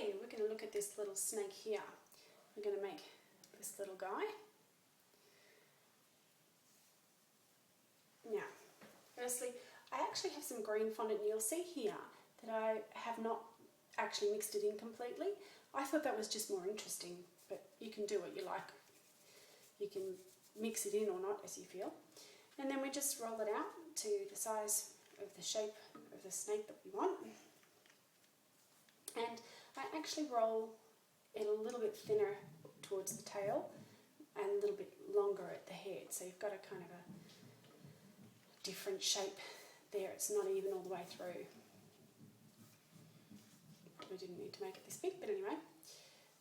Okay, we're going to look at this little snake here. We're going to make this little guy. Now, firstly, I actually have some green fondant, and you'll see here that I have not actually mixed it in completely. I thought that was just more interesting, but you can do what you like. You can mix it in or not as you feel. And then we just roll it out to the size of the shape of the snake that we want. And I actually roll it a little bit thinner towards the tail and a little bit longer at the head. So you've got a kind of a different shape there. It's not even all the way through. Probably didn't need to make it this big, but anyway.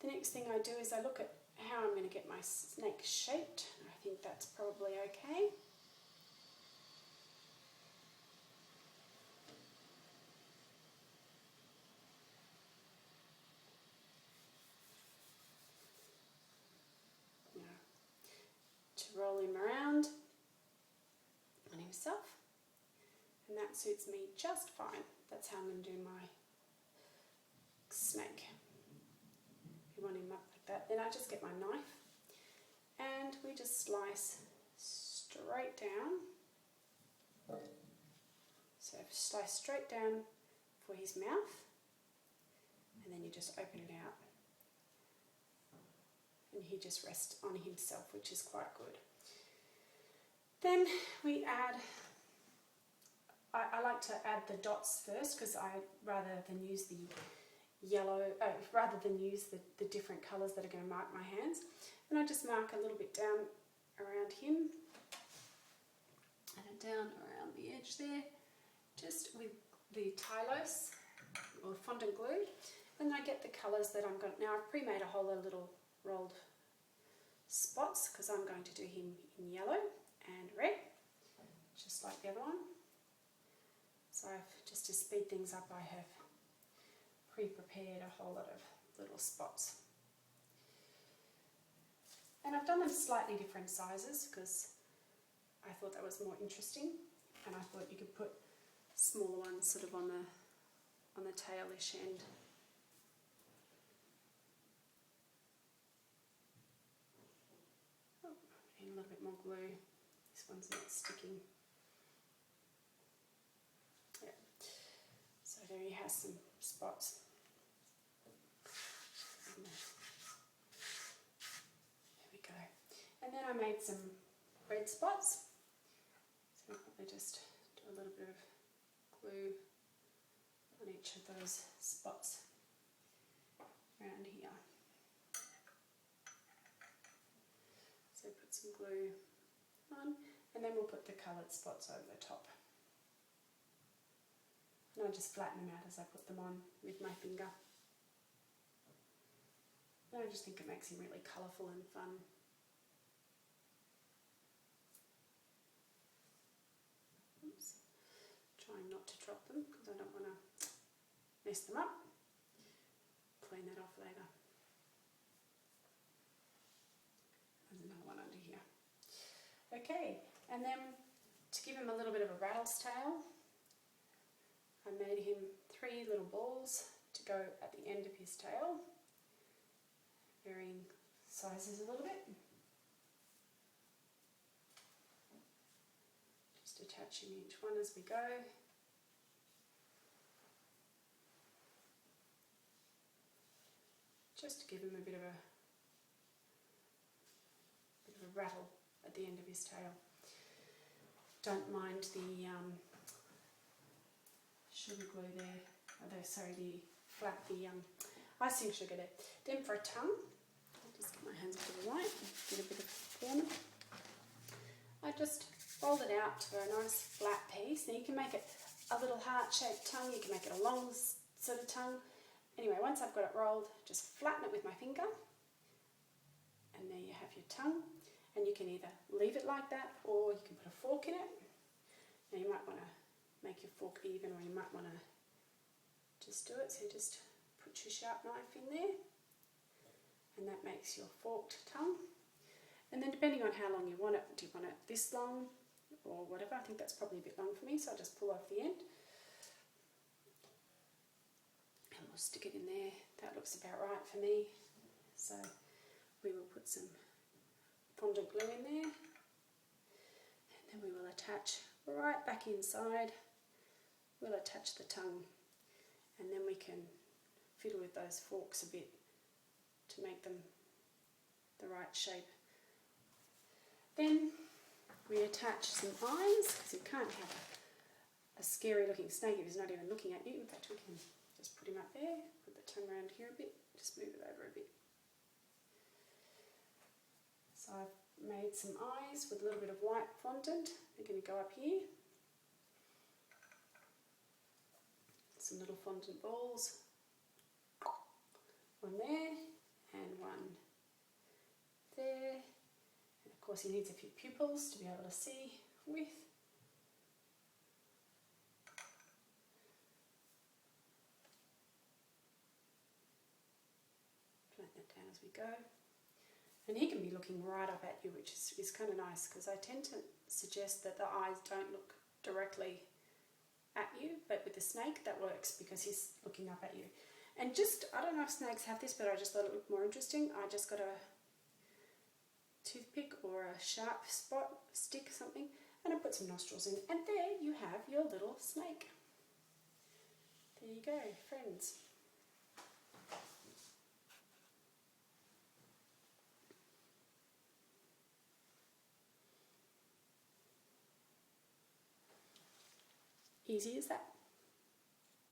The next thing I do is I look at how I'm going to get my snake shaped. I think that's probably okay. To roll him around on himself, and that suits me just fine. That's how I'm going to do my snake. If you want him up like that, then I just get my knife and we just slice straight down. So slice straight down for his mouth, and then you just open it out. And he just rests on himself, which is quite good. Then we add, I like to add the dots first, because rather than use the yellow, rather than use the different colours that are going to mark my hands. And I just mark a little bit down around him, and down around the edge there, just with the Tylos or fondant glue. And I get the colours that I'm going to, now I've pre-made a whole little rolled spots because I'm going to do him in yellow and red, just like the other one. So just to speed things up, I have pre-prepared a whole lot of little spots. And I've done them slightly different sizes because I thought that was more interesting, and I thought you could put smaller ones sort of on the tailish end. A little bit more glue. This one's not sticking. Yeah. So there he has some spots. There we go. And then I made some red spots. So I'll probably just do a little bit of glue on each of those spots around here. So put some glue on, and then we'll put the coloured spots over the top. And I just flatten them out as I put them on with my finger. And I just think it makes him really colourful and fun. Oops. Trying not to drop them because I don't want to mess them up. Clean that off later. There's another one under here. Okay, and then to give him a little bit of a rattle's tail, I made him 3 little balls to go at the end of his tail, varying sizes a little bit. Just attaching each one as we go. Just to give him a bit of a rattle at the end of his tail. Don't mind the sugar glue there, the icing sugar there. Then for a tongue, I'll just get my hands to the right, get a bit of form. I just fold it out to a nice flat piece. Now you can make it a little heart-shaped tongue, you can make it a long sort of tongue. Anyway, once I've got it rolled, just flatten it with my finger, and there you have your tongue. And you can either leave it like that, or you can put a fork in it. Now you might want to make your fork even, or you might want to just do it. So just put your sharp knife in there, and that makes your forked tongue. And then depending on how long you want it, do you want it this long or whatever? I think that's probably a bit long for me, so I'll just pull off the end. And we'll stick it in there. That looks about right for me. So we will put some fondant glue in there, and then we will attach right back inside. We'll attach the tongue, and then we can fiddle with those forks a bit to make them the right shape. Then we attach some eyes, because you can't have a scary looking snake if he's not even looking at you. In fact, we can just put him up there, put the tongue around here a bit, just move it over a bit. So I've made some eyes with a little bit of white fondant. They're going to go up here. Some little fondant balls. One there and one there. And of course he needs a few pupils to be able to see with. Plant that down as we go. And he can be looking right up at you, which is kind of nice, because I tend to suggest that the eyes don't look directly at you, but with the snake that works because he's looking up at you. And just, I don't know if snakes have this, but I just thought it looked more interesting. I just got a toothpick or a sharp stick, something, and I put some nostrils in. And there you have your little snake. There you go, friends. Easy as that.